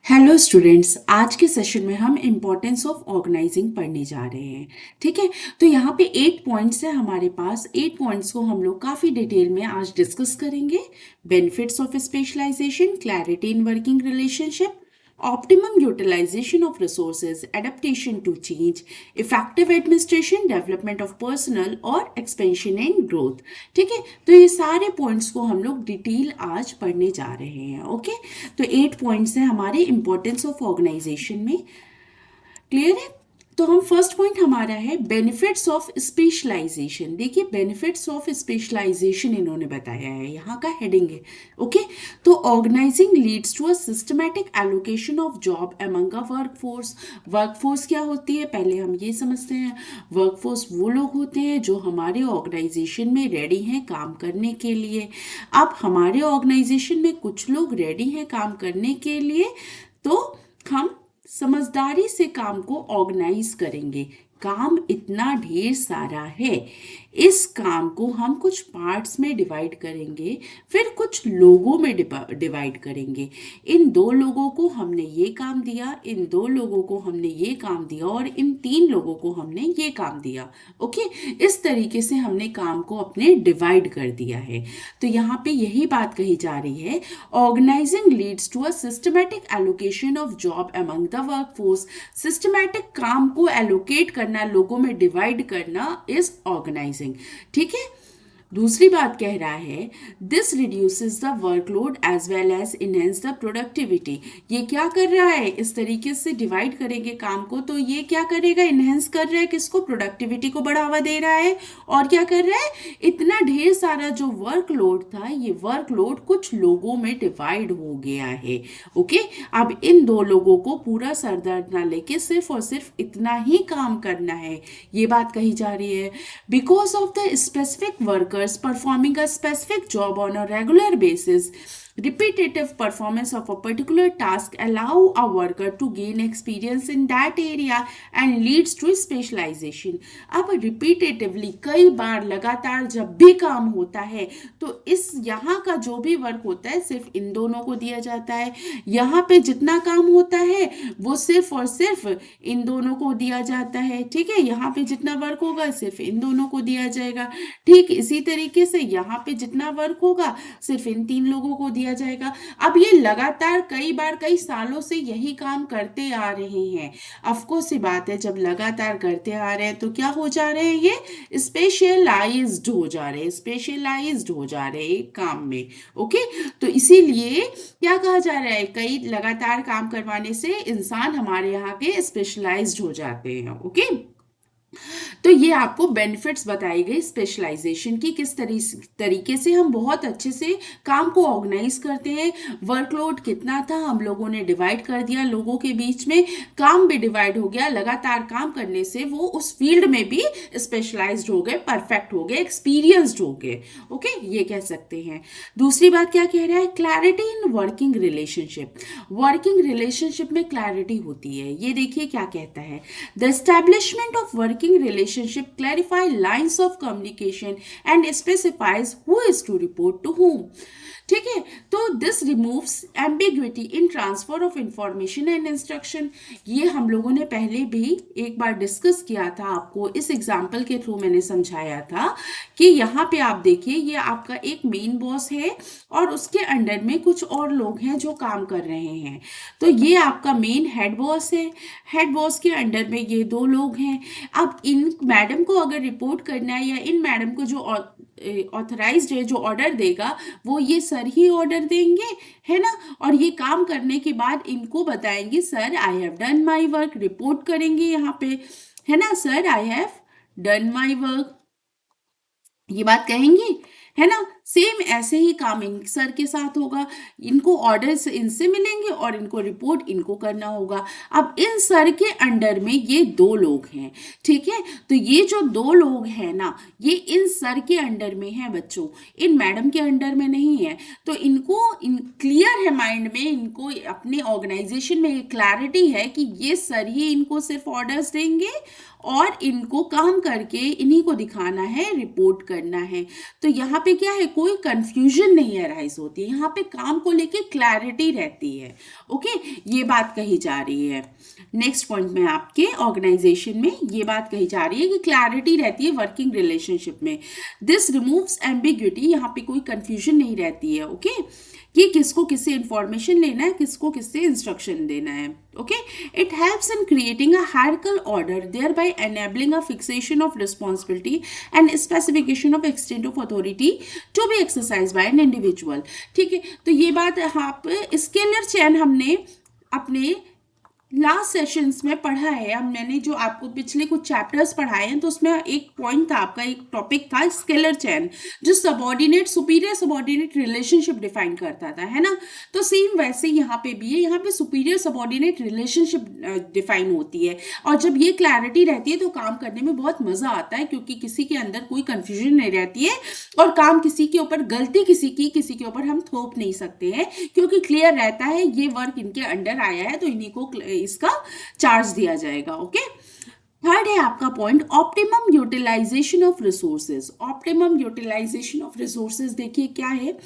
Hello students, आज के session में हम इम्पोर्टेंस ऑफ ऑर्गेनाइजिंग पढ़ने जा रहे हैं। ठीक है, तो यहाँ पे 8 पॉइंट्स है हमारे पास। 8 पॉइंट्स को हम लोग काफ़ी डिटेल में आज डिस्कस करेंगे। Benefits of specialisation, clarity in working relationship, optimum utilization of resources, adaptation to change, effective administration, development of personal और expansion and growth। ठीक है, तो ये सारे पॉइंट्स को हम लोग डिटेल आज पढ़ने जा रहे हैं। ओके, तो 8 पॉइंट्स हैं हमारे इंपॉर्टेंस ऑफ ऑर्गेनाइजेशन में। क्लियर है? तो हम फर्स्ट पॉइंट हमारा है बेनिफिट्स ऑफ स्पेशलाइजेशन। देखिए, बेनिफिट्स ऑफ स्पेशलाइजेशन इन्होंने बताया है, यहाँ का हेडिंग है। ओके, तो organising leads to a systematic allocation of job among a workforce. Workforce क्या होती है, पहले हम ये समझते हैं। वर्कफोर्स वो लोग होते हैं जो हमारे ऑर्गेनाइजेशन में रेडी हैं काम करने के लिए। अब हमारे ऑर्गेनाइजेशन में कुछ लोग रेडी हैं काम करने के लिए, तो हम समझदारी से काम को ऑर्गेनाइज करेंगे। काम इतना ढेर सारा है, इस काम को हम कुछ पार्ट्स में डिवाइड करेंगे, फिर कुछ लोगों में डिवाइड करेंगे। इन 2 लोगों को हमने ये काम दिया, इन 2 लोगों को हमने ये काम दिया, और इन 3 लोगों को हमने ये काम दिया। ओके, इस तरीके से हमने काम को अपने डिवाइड कर दिया है। तो यहाँ पे यही बात कही जा रही है, organising leads to a systematic allocation of job among the workforce. Systematic काम को एलोकेट करना, लोगों में डिवाइड करना इज ऑर्गेनाइजिंग। ठीक है, दूसरी बात कह रहा है, this reduces the workload as well as enhance the productivity. ये क्या कर रहा है, इस तरीके से डिवाइड करेंगे काम को तो ये क्या करेगा, इनहेंस कर रहा है किसको, प्रोडक्टिविटी को बढ़ावा दे रहा है। और क्या कर रहा है, इतना ढेर सारा जो वर्कलोड था, ये वर्कलोड कुछ लोगों में डिवाइड हो गया है। ओके, अब इन 2 लोगों को पूरा सरदर्द ना लेके सिर्फ और सिर्फ इतना ही काम करना है, ये बात कही जा रही है। Because of the specific worker performing a specific job on a regular basis, repetitive performance of a particular task allow a worker to gain experience in that area and leads to specialization। अब repetitively कई बार लगातार जब भी काम होता है, तो इस यहाँ का जो भी वर्क होता है सिर्फ इन दोनों को दिया जाता है। यहाँ पे जितना काम होता है वो सिर्फ और सिर्फ इन दोनों को दिया जाता है। ठीक है, यहाँ पे जितना वर्क होगा सिर्फ इन दोनों को दिया जाएगा। ठीक इसी तरीके से यहाँ पे जितना वर्क होगा सिर्फ इन 3 लोगों को दिया जाएगा। अब ये लगातार कई बार कई सालों से यही काम करते आ रहे हैं। अफकोर्स सी बात है, जब लगातार करते आ रहे हैं तो क्या हो जा रहे हैं, ये स्पेशलाइज्ड हो जा रहे हैं, स्पेशलाइज्ड हो जा रहे हैं काम में। ओके, तो इसीलिए क्या कहा जा रहा है, कई लगातार काम करवाने से इंसान हमारे यहाँ के स्पेशलाइज्ड हो जाते हैं। ओके, तो ये आपको बेनिफिट्स बताई गई स्पेशलाइजेशन की, किस तरीके से हम बहुत अच्छे से काम को ऑर्गेनाइज करते हैं। वर्कलोड कितना था, हम लोगों ने डिवाइड कर दिया, लोगों के बीच में काम भी डिवाइड हो गया। लगातार काम करने से वो उस फील्ड में भी स्पेशलाइज्ड हो गए, परफेक्ट हो गए, एक्सपीरियंस्ड हो गए। ओके, ये कह सकते हैं। दूसरी बात क्या कह रहा है, clarity in working relationship. Working relationship में क्लैरिटी होती है। ये देखिए क्या कहता है, the establishment of working relationship clarify lines of communication and specifies who is to report to whom। ठीक है, तो this removes ambiguity in transfer of information and instruction. ये हम लोगों ने पहले भी एक बार डिस्कस किया था, आपको इस एग्जाम्पल के थ्रू मैंने समझाया था कि यहाँ पे आप देखिए, ये आपका एक मेन बॉस है और उसके अंडर में कुछ और लोग हैं जो काम कर रहे हैं। तो ये आपका मेन हेड बॉस है, हेड बॉस के अंडर में ये 2 लोग हैं। अब इन मैडम को अगर रिपोर्ट करना है, या इन मैडम को जो ऑथराइज्ड है, जो ऑर्डर देगा, वो ये सर ही ऑर्डर देंगे, है ना। और ये काम करने के बाद इनको बताएंगे, sir I have done my work, report करेंगे यहाँ पे, है ना, sir I have done my work, ये बात कहेंगे, है ना। सेम ऐसे ही काम इन सर के साथ होगा, इनको ऑर्डर्स इनसे मिलेंगे और इनको रिपोर्ट इनको करना होगा। अब इन सर के अंडर में ये 2 लोग हैं, ठीक है। तो ये जो 2 लोग हैं ना, ये इन सर के अंडर में है बच्चों, इन मैडम के अंडर में नहीं है। तो इनको क्लियर है माइंड में, इनको अपने ऑर्गेनाइजेशन में क्लैरिटी है कि ये सर ही इनको सिर्फ ऑर्डर्स देंगे और इनको काम करके इन्हीं को दिखाना है, रिपोर्ट करना है। तो यहाँ पे क्या है, कोई कंफ्यूजन नहीं अराइज होती है, यहाँ पे काम को लेके क्लैरिटी रहती है। ओके, ये बात कही जा रही है। नेक्स्ट पॉइंट में आपके ऑर्गेनाइजेशन में ये बात कही जा रही है कि क्लैरिटी रहती है वर्किंग रिलेशनशिप में। दिस रिमूव्स एम्बिग्यूटी, यहाँ पे कोई कंफ्यूजन नहीं रहती है। ओके, कि किसको किससे इंफॉर्मेशन लेना है, किसको किससे इंस्ट्रक्शन देना है। Okay, it helps in creating a hierarchical order, thereby enabling a fixation of responsibility and specification of extent of authority to be exercise by an individual. ठीक है, तो ये बात यहाँ पे स्केलर चेन हमने अपने लास्ट सेशंस में पढ़ा है। अब मैंने जो आपको पिछले कुछ चैप्टर्स पढ़ाए हैं तो उसमें एक पॉइंट था, आपका एक टॉपिक था स्केलर चेन, जो subordinate superior subordinate relationship define करता था, है ना। तो सेम वैसे यहाँ पे भी है, यहाँ पे सुपीरियर सबऑर्डिनेट रिलेशनशिप डिफाइन होती है। और जब ये क्लैरिटी रहती है तो काम करने में बहुत मजा आता है, क्योंकि किसी के अंदर कोई कंफ्यूजन नहीं रहती है और काम किसी के ऊपर गलती किसी के ऊपर हम थोप नहीं सकते हैं, क्योंकि क्लियर रहता है ये वर्क इनके अंडर आया है तो इन्हीं को इसका चार्ज दिया जाएगा। ओके, थर्ड है आपका point optimum utilisation of resources. Optimum utilisation of resources देखिए क्या है।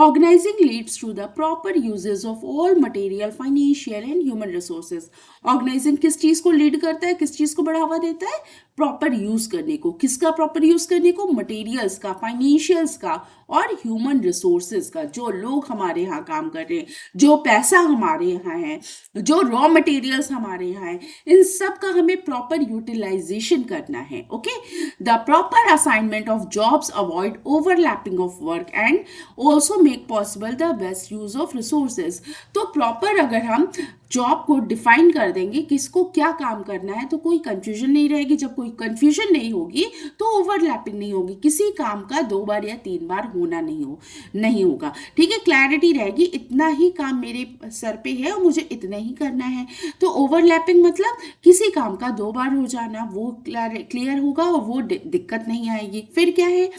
Organizing leads to the proper uses of all material, financial and human resources. Organizing किस चीज को लीड करता है, किस चीज को बढ़ावा देता है? प्रॉपर यूज करने को। किसका प्रॉपर यूज करने को? मटेरियल्स का, फाइनेंशियल्स का और ह्यूमन रिसोर्सेज का। जो लोग हमारे यहाँ काम कर रहे हैं, जो पैसा हमारे यहाँ है, जो रॉ मटेरियल्स हमारे यहाँ है, इन सब का हमें प्रॉपर यूटिलाइजेशन करना है। Okay, the proper assignment of jobs avoid overlapping of work and also make possible the best use of resources. तो प्रॉपर अगर हम जॉब को डिफाइन कर देंगे, किसको क्या काम करना है, तो कोई कंफ्यूजन नहीं रहेगी। जब कोई कंफ्यूजन नहीं होगी तो ओवरलैपिंग नहीं होगी, किसी काम का 2 बार या 3 बार होना नहीं होगा। ठीक है, क्लैरिटी रहेगी, इतना ही काम मेरे सर पे है और मुझे इतना ही करना है। तो ओवरलैपिंग मतलब किसी काम का 2 बार हो जाना, वो क्लियर होगा और वो दिक्कत नहीं आएगी। फिर क्या है,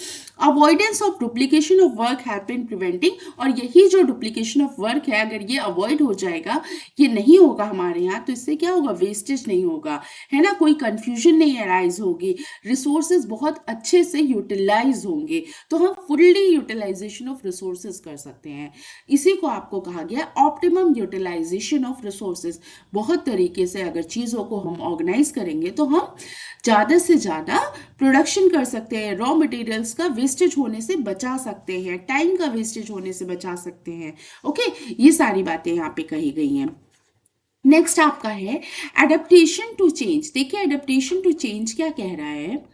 avoidance of duplication of work help in preventing. और यही जो डुप्लीकेशन ऑफ वर्क है, अगर ये अवॉइड हो जाएगा, ये नहीं होगा हमारे यहाँ, तो इससे क्या होगा, वेस्टेज नहीं होगा, है ना, कोई कंफ्यूजन नहीं अराइज होगी, रिसोर्सेज बहुत अच्छे से यूटिलाइज होंगे, तो हम फुल्ली यूटिलाइजेशन ऑफ रिसोर्सेज कर सकते हैं। इसी को आपको कहा गया ऑप्टिमम यूटिलाइजेशन ऑफ रिसोर्सेज। बहुत तरीके से अगर चीज़ों को हम ऑर्गेनाइज करेंगे तो हम ज़्यादा से ज़्यादा प्रोडक्शन कर सकते हैं, रॉ मटेरियल्स का वेस्टेज होने से बचा सकते हैं, टाइम का वेस्टेज होने से बचा सकते हैं। ओके, ये सारी बातें यहाँ पे कही गई हैं। नेक्स्ट आपका है एडेप्टेशन टू चेंज। देखिए एडेप्टेशन टू चेंज क्या कह रहा है।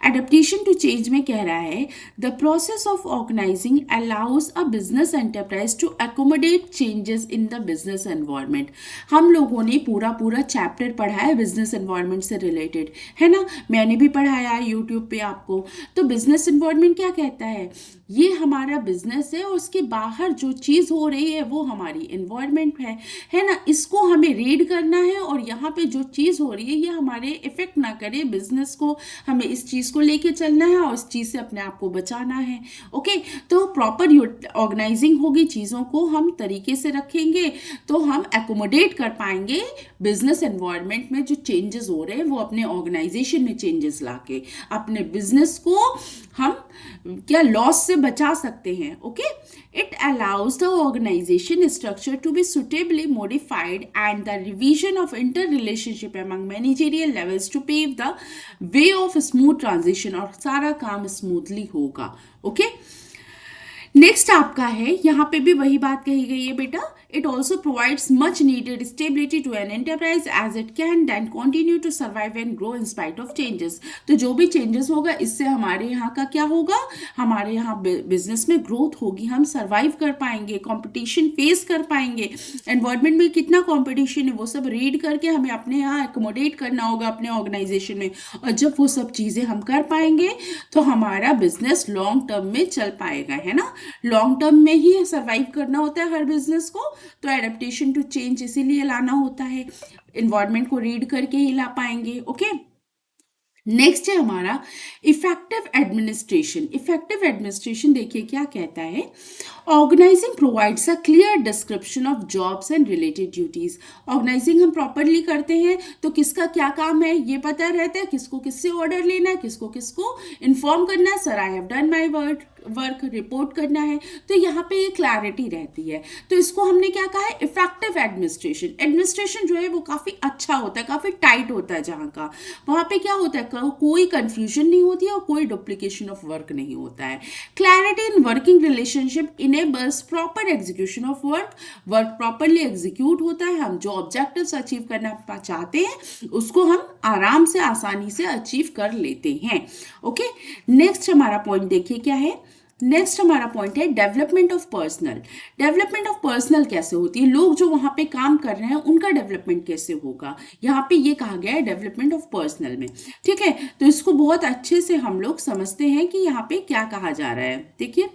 एडेप्टेशन टू चेंज में कह रहा है the process of organising allows a business enterprise to accommodate changes in the business environment. हम लोगों ने पूरा चैप्टर पढ़ा है बिजनेस एनवायरनमेंट से रिलेटेड, है ना, मैंने भी पढ़ाया है यूट्यूब पे आपको। तो बिजनेस एनवायरनमेंट क्या कहता है, ये हमारा बिजनेस है और उसके बाहर जो चीज़ हो रही है वो हमारी एनवायरनमेंट है ना, इसको हमें रीड करना है और यहाँ पे जो चीज़ हो रही है ये हमारे इफेक्ट ना करे बिजनेस को, हमें इस चीज़ को लेके चलना है और इस चीज़ से अपने आप को बचाना है। ओके, तो प्रॉपर ऑर्गेनाइजिंग होगी, चीज़ों को हम तरीके से रखेंगे तो हम एकोमोडेट कर पाएंगे बिजनेस एनवायरनमेंट में जो चेंजेस हो रहे हैं, वो अपने ऑर्गेनाइजेशन में चेंजेस लाके अपने बिजनेस को हम क्या लॉस से बचा सकते हैं। Okay, it allows the organisation structure to be suitably modified and the revision of inter relationship among managerial levels to pave the way of smooth transition, और सारा काम स्मूथली होगा। ओके, नेक्स्ट आपका है, यहाँ पे भी वही बात कही गई है बेटा। It also provides much needed stability to an enterprise as it can then continue to survive and grow in spite of changes. तो जो भी चेंजेस होगा इससे हमारे यहाँ का क्या होगा, हमारे यहाँ बिजनेस में ग्रोथ होगी, हम सर्वाइव कर पाएंगे, कंपटीशन फेस कर पाएंगे। एनवायरनमेंट में कितना कंपटीशन है वो सब रीड करके हमें अपने यहाँ एकोमोडेट करना होगा अपने ऑर्गेनाइजेशन में, और जब वो सब चीज़ें हम कर पाएंगे तो हमारा बिजनेस लॉन्ग टर्म में चल पाएगा, है ना। लॉन्ग टर्म में ही सर्वाइव करना होता है हर बिजनेस को, तो एडेप्टेशन टू चेंज इसीलिए लाना होता है, एनवायरनमेंट को रीड करके ही ला पाएंगे। ओके, नेक्स्ट है हमारा इफेक्टिव एडमिनिस्ट्रेशन। इफेक्टिव एडमिनिस्ट्रेशन देखिए क्या कहता है, organising provides a clear description of jobs and related duties. Organising हम प्रॉपरली करते हैं तो किसका क्या काम है ये पता रहता है, किसको किससे ऑर्डर लेना है, किसको किसको इन्फॉर्म करना है, sir I have done my work, work report करना है, तो यहाँ पे ये क्लैरिटी रहती है। तो इसको हमने क्या कहा है, इफेक्टिव एडमिनिस्ट्रेशन। एडमिनिस्ट्रेशन जो है वो काफ़ी अच्छा होता है, काफ़ी टाइट होता है, जहाँ का वहाँ पे क्या होता है, कोई कंफ्यूजन नहीं होती है और कोई डुप्लीकेशन ऑफ वर्क नहीं होता है। Clarity in working relationship enables proper execution of work. Work properly execute होता है, हम जो ऑब्जेक्टिव्स अचीव करना चाहते हैं उसको हम आराम से आसानी से अचीव कर लेते हैं। ओके, नेक्स्ट हमारा पॉइंट देखिए क्या है। नेक्स्ट हमारा पॉइंट है development of personal. Development of personal कैसे होती है, लोग जो वहां पे काम कर रहे हैं उनका डेवलपमेंट कैसे होगा, यहाँ पे ये कहा गया है डेवलपमेंट ऑफ पर्सनल में। ठीक है, तो इसको बहुत अच्छे से हम लोग समझते हैं कि यहाँ पे क्या कहा जा रहा है। देखिए,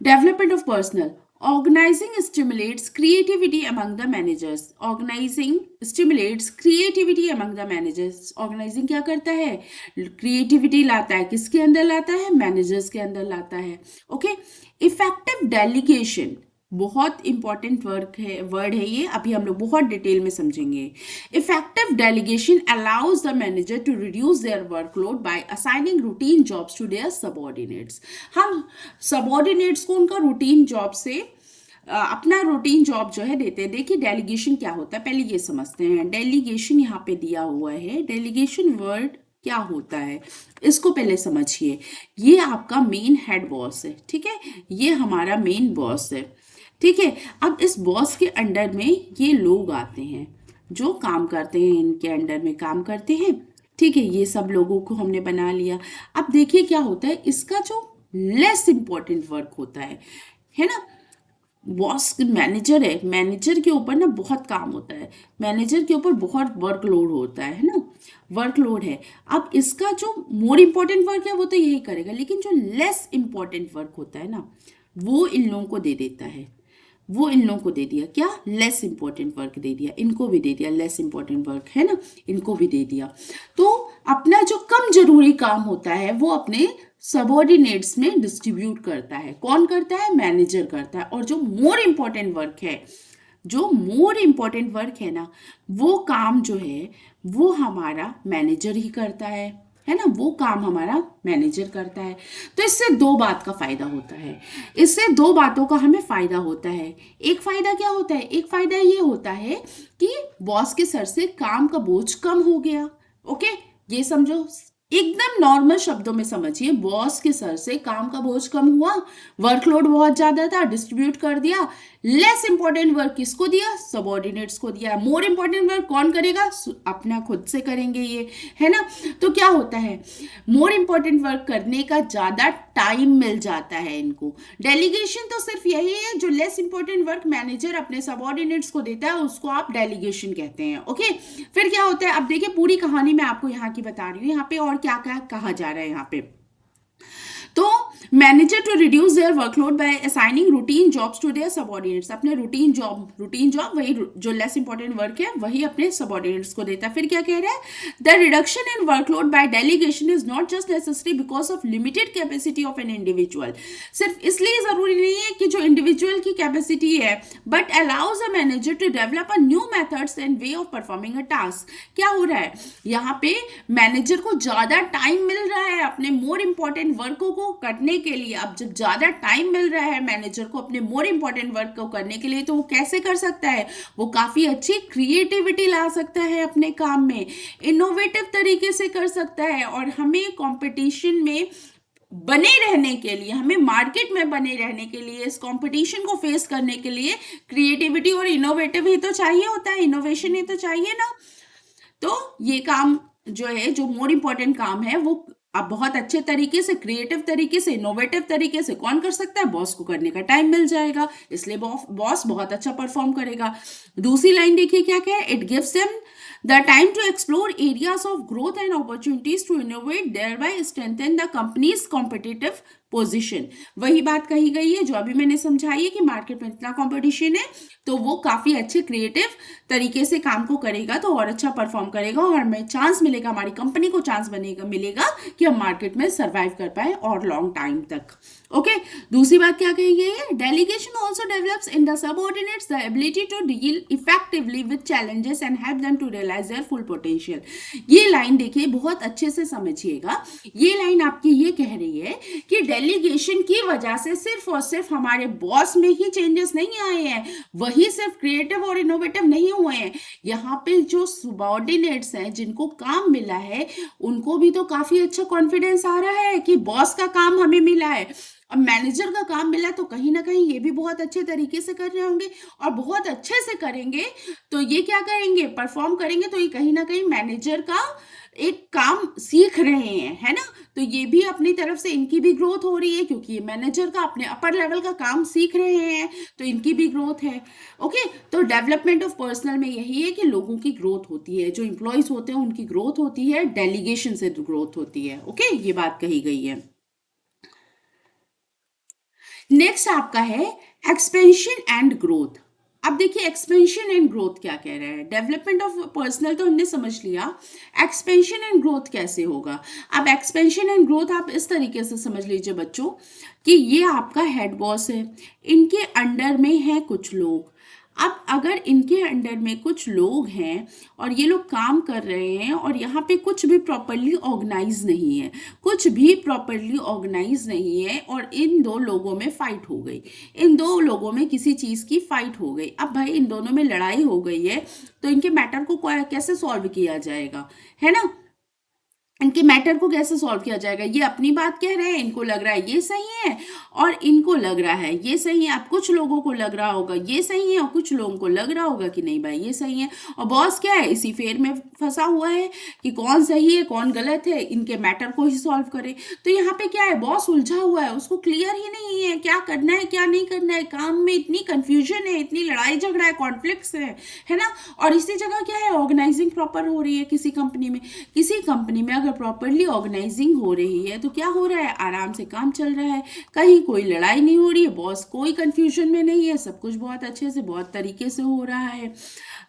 development of personal. Organizing stimulates creativity among the managers. Organizing stimulates creativity among the managers. Organizing क्या करता है, creativity लाता है, किसके अंदर लाता है, managers के अंदर लाता है। Okay, effective delegation बहुत इंपॉर्टेंट वर्ड है ये, अभी हम लोग बहुत डिटेल में समझेंगे। Effective delegation allows the manager to reduce their workload by assigning routine jobs to their subordinates. हम सबऑर्डिनेट्स को उनका रूटीन जॉब से अपना रूटीन जॉब जो है देते हैं। देखिए डेलीगेशन क्या होता है, पहले ये समझते हैं। डेलीगेशन यहाँ पे दिया हुआ है, डेलीगेशन वर्ड क्या होता है इसको पहले समझिए। ये आपका मेन हेड बॉस है, ठीक है, ये हमारा मेन बॉस है, ठीक है। अब इस बॉस के अंडर में ये लोग आते हैं जो काम करते हैं, इनके अंडर में काम करते हैं, ठीक है। ये सब लोगों को हमने बना लिया। अब देखिए क्या होता है, इसका जो लेस इंपॉर्टेंट वर्क होता है ना, बॉस मैनेजर है, मैनेजर के ऊपर ना बहुत काम होता है, मैनेजर के ऊपर बहुत वर्कलोड होता है ना, वर्कलोड है। अब इसका जो मोर इम्पोर्टेंट वर्क है वो तो यही करेगा, लेकिन जो लेस इम्पोर्टेंट वर्क होता है ना वो इन लोगों को दे देता है, वो इन लोगों को दे दिया, क्या, लेस इंपॉर्टेंट वर्क दे दिया, इनको भी दे दिया, लेस इंपॉर्टेंट वर्क है ना, इनको भी दे दिया। तो अपना जो कम जरूरी काम होता है वो अपने सबऑर्डिनेट्स में डिस्ट्रीब्यूट करता है। कौन करता है, मैनेजर करता है। और जो मोर इम्पोर्टेंट वर्क है, जो मोर इम्पोर्टेंट वर्क है ना, वो काम जो है वो हमारा मैनेजर ही करता है ना, वो काम हमारा मैनेजर करता है। तो इससे दो बात का फायदा होता है, इससे दो बातों का हमें फायदा होता है। एक फायदा क्या होता है, एक फायदा ये होता है कि बॉस के सर से काम का बोझ कम हो गया। ओके, ये समझो, एकदम नॉर्मल शब्दों में समझिए, बॉस के सर से काम का बोझ कम हुआ, वर्कलोड बहुत ज्यादा था, डिस्ट्रीब्यूट कर दिया। लेस इंपॉर्टेंट वर्क किसको दिया, सबऑर्डिनेट्स को दिया। मोर इंपॉर्टेंट वर्क कौन करेगा, अपना खुद से करेंगे ये, है ना। तो क्या होता है, मोर इंपॉर्टेंट वर्क करने का ज्यादा टाइम मिल जाता है इनको। डेलीगेशन तो सिर्फ यही है, जो लेस इंपॉर्टेंट वर्क मैनेजर अपने सबऑर्डिनेट्स को देता है उसको आप डेलीगेशन कहते हैं। ओके, फिर क्या होता है, अब देखिए पूरी कहानी मैं आपको यहाँ की बता रही हूँ, यहाँ पे और क्या क्या कहा जा रहा है यहाँ पे। तो manager to reduce their workload by assigning routine jobs to their subordinates, अपने रूटीन जॉब वही जो लेस इंपॉर्टेंट वर्क है वही अपने सबऑर्डिनेट्स को देता है। फिर क्या कह रहा है, the reduction in workload by delegation is not just necessary because of limited capacity of an individual. सिर्फ इसलिए जरूरी नहीं है कि जो इंडिविजुअल की कैपेसिटी है, but allows a manager to develop a new methods and way of performing a task. क्या हो रहा है, यहाँ पे मैनेजर को ज्यादा टाइम मिल रहा है अपने मोर इंपॉर्टेंट वर्कों को करने के लिए। अब जब ज्यादा टाइम मिल रहा है मैनेजर को अपने मोर इंपॉर्टेंट वर्क को करने के लिए, तो वो कैसे कर सकता है, वो काफी अच्छी क्रिएटिविटी ला सकता है अपने काम में, इनोवेटिव तरीके से कर सकता है। और हमें कंपटीशन में बने रहने के लिए, हमें मार्केट में बने रहने के लिए, इस कंपटीशन को फेस करने के लिए क्रिएटिविटी और इनोवेटिव ही तो चाहिए होता है, इनोवेशन ही तो चाहिए ना। तो ये काम जो है, जो मोर इंपॉर्टेंट काम है, वो अब बहुत अच्छे तरीके से, क्रिएटिव तरीके से, इनोवेटिव तरीके से कौन कर सकता है, बॉस को करने का टाइम मिल जाएगा, इसलिए बॉस बहुत अच्छा परफॉर्म करेगा। दूसरी लाइन देखिए क्या क्या है, it gives them the time to explore areas of growth and opportunities to innovate, thereby strengthen the company's competitive position. वही बात कही गई है जो अभी मैंने समझाई है कि मार्केट में इतना कंपटीशन है, तो वो काफी अच्छे क्रिएटिव तरीके से काम को करेगा तो और अच्छा परफॉर्म करेगा, और हमें चांस मिलेगा, हमारी कंपनी को चांस मिलेगा कि हम मार्केट में सर्वाइव कर पाए और लॉन्ग टाइम तक। ओके। दूसरी बात क्या कही गई है, delegation also develops in the subordinates the ability to deal effectively with challenges and help them to realise their full potential. ये लाइन देखिए, बहुत अच्छे से समझिएगा। ये लाइन आपकी ये कह रही है कि डेलीगेशन की वजह से सिर्फ और सिर्फ हमारे बॉस में ही चेंजेस नहीं आए हैं, वही सिर्फ क्रिएटिव और इनोवेटिव नहीं हुए हैं, यहाँ पे जो सबऑर्डिनेट्स हैं जिनको काम मिला है उनको भी तो काफी अच्छा कॉन्फिडेंस आ रहा है कि बॉस का काम हमें मिला है। अब मैनेजर का काम मिला तो कहीं ना कहीं ये भी बहुत अच्छे तरीके से कर रहे होंगे, और बहुत अच्छे से करेंगे तो ये क्या करेंगे, परफॉर्म करेंगे, तो ये कहीं ना कहीं मैनेजर का एक काम सीख रहे हैं, है ना। तो ये भी अपनी तरफ से इनकी भी ग्रोथ हो रही है, क्योंकि ये मैनेजर का अपने अपर लेवल का काम सीख रहे हैं, तो इनकी भी ग्रोथ है। ओके। तो डेवलपमेंट ऑफ पर्सनल में यही है कि लोगों की ग्रोथ होती है, जो इंप्लॉयज होते हैं उनकी ग्रोथ होती है, डेलीगेशन से ग्रोथ होती है। ओके, ये बात कही गई है। नेक्स्ट आपका है एक्सपेंशन एंड ग्रोथ। अब देखिए एक्सपेंशन एंड ग्रोथ क्या कह रहा है, डेवलपमेंट ऑफ पर्सनल तो हमने समझ लिया, एक्सपेंशन एंड ग्रोथ कैसे होगा। अब एक्सपेंशन एंड ग्रोथ आप इस तरीके से समझ लीजिए बच्चों, कि ये आपका हेड बॉस है, इनके अंडर में है कुछ लोग। अब अगर इनके अंडर में कुछ लोग हैं और ये लोग काम कर रहे हैं और यहाँ पे कुछ भी प्रॉपरली ऑर्गेनाइज नहीं है, कुछ भी प्रॉपरली ऑर्गेनाइज नहीं है, और इन दो लोगों में फाइट हो गई, इन दो लोगों में किसी चीज़ की फाइट हो गई। अब भाई इन दोनों में लड़ाई हो गई है, तो इनके मैटर को कैसे सॉल्व किया जाएगा, है ना। इनके मैटर को कैसे सॉल्व किया जाएगा, ये अपनी बात कह रहे हैं, इनको लग रहा है ये सही है, और इनको लग रहा है ये सही है। अब कुछ लोगों को लग रहा होगा ये सही है, और कुछ लोगों को लग रहा होगा कि नहीं भाई ये सही है, और बॉस क्या है, इसी फेर में फंसा हुआ है कि कौन सही है कौन गलत है, इनके मैटर को ही सॉल्व करे। तो यहाँ पे क्या है, बॉस उलझा हुआ है, उसको क्लियर ही नहीं है क्या करना है क्या नहीं करना है, काम में इतनी कंफ्यूजन है, इतनी लड़ाई झगड़ा है, कॉन्फ्लिक्ट्स है ना। और इसी जगह क्या है, ऑर्गेनाइजिंग प्रॉपर हो रही है किसी कंपनी में, किसी कंपनी में अगर प्रॉपरली ऑर्गेनाइजिंग हो रही है तो क्या हो रहा है, आराम से काम चल रहा है, कहीं कोई लड़ाई नहीं हो रही है, बॉस कोई कंफ्यूजन में नहीं है, सब कुछ बहुत अच्छे से बहुत तरीके से हो रहा है,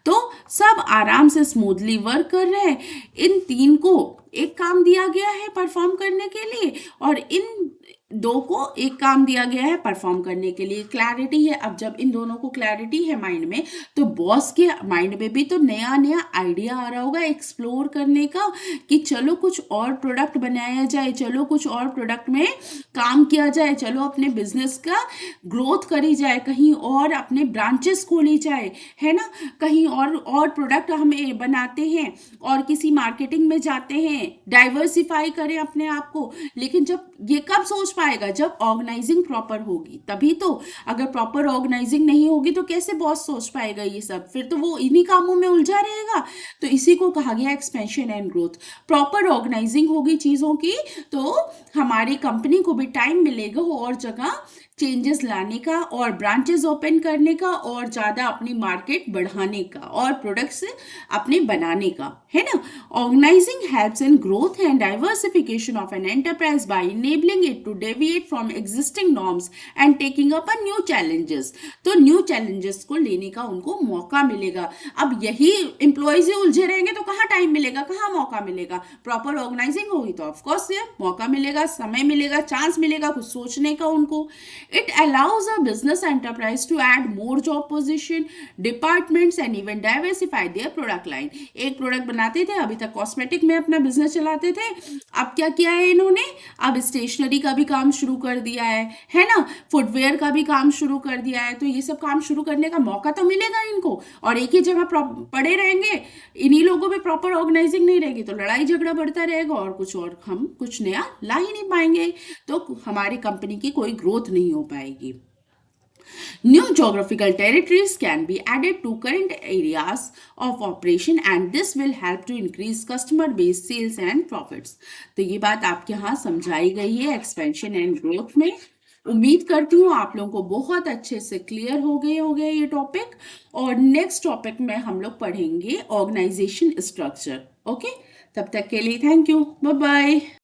तो सब आराम से स्मूथली वर्क कर रहे हैं। इन तीन को एक काम दिया गया है परफॉर्म करने के लिए, और इन दो को एक काम दिया गया है परफॉर्म करने के लिए। क्लैरिटी है, अब जब इन दोनों को क्लैरिटी है माइंड में, तो बॉस के माइंड में भी तो नया नया आइडिया आ रहा होगा एक्सप्लोर करने का, कि चलो कुछ और प्रोडक्ट बनाया जाए, चलो कुछ और प्रोडक्ट में काम किया जाए, चलो अपने बिजनेस का ग्रोथ करी जाए, कहीं और अपने ब्रांचेस खोली जाए, है ना, कहीं और प्रोडक्ट हम बनाते हैं और किसी मार्केटिंग में जाते हैं, डाइवर्सिफाई करें अपने आप को। लेकिन जब ये कब सोच पाएगा, जब ऑर्गेनाइजिंग प्रॉपर होगी तभी तो। अगर प्रॉपर ऑर्गेनाइजिंग नहीं होगी तो कैसे बॉस सोच पाएगा ये सब, फिर तो वो इन्हीं कामों में उलझा रहेगा। तो इसी को कहा गया expansion and growth. Proper organising होगी चीज़ों की तो हमारी कंपनी को भी टाइम मिलेगा और जगह चेंजेस लाने का, और ब्रांचेस ओपन करने का, और ज़्यादा अपनी मार्केट बढ़ाने का, और प्रोडक्ट्स अपने बनाने का, है ना। Organising helps in growth and diversification of an enterprise by enabling it to deviate from existing norms and taking up a new challenges. तो न्यू चैलेंजेस को लेने का उनको मौका मिलेगा। अब यही एम्प्लॉयज ही उलझे रहेंगे तो कहाँ टाइम मिलेगा, कहाँ मौका मिलेगा। प्रॉपर ऑर्गेनाइजिंग होगी तो ऑफकोर्स ये मौका मिलेगा, समय मिलेगा, चांस मिलेगा कुछ सोचने का उनको। It allows a business enterprise to add more job position, departments and even diversify their product line. एक प्रोडक्ट बनाते थे, अभी तक कॉस्मेटिक में अपना बिजनेस चलाते थे, अब क्या किया है इन्होंने, अब स्टेशनरी का भी काम शुरू कर दिया है ना, फुटवेयर का भी काम शुरू कर दिया है। तो ये सब काम शुरू करने का मौका तो मिलेगा इनको, और एक ही जगह पड़े रहेंगे, इन्हीं लोगों में प्रॉपर ऑर्गेनाइजिंग नहीं रहेगी तो लड़ाई झगड़ा बढ़ता रहेगा, और हम कुछ नया ला ही नहीं पाएंगे, तो हमारी कंपनी की कोई ग्रोथ नहीं हो पाएगी। New geographical territories can be added to current areas of operation and this will help to increase customer base, sales and profits. तो ये बात आपके यहाँ समझाई गई है एक्सपेंशन एंड ग्रोथ में। उम्मीद करती हूँ आप लोगों को बहुत अच्छे से क्लियर हो गए ये टॉपिक, और नेक्स्ट टॉपिक में हम लोग पढ़ेंगे ऑर्गेनाइजेशन स्ट्रक्चर। ओके, तब तक के लिए थैंक यू, बाय बाय।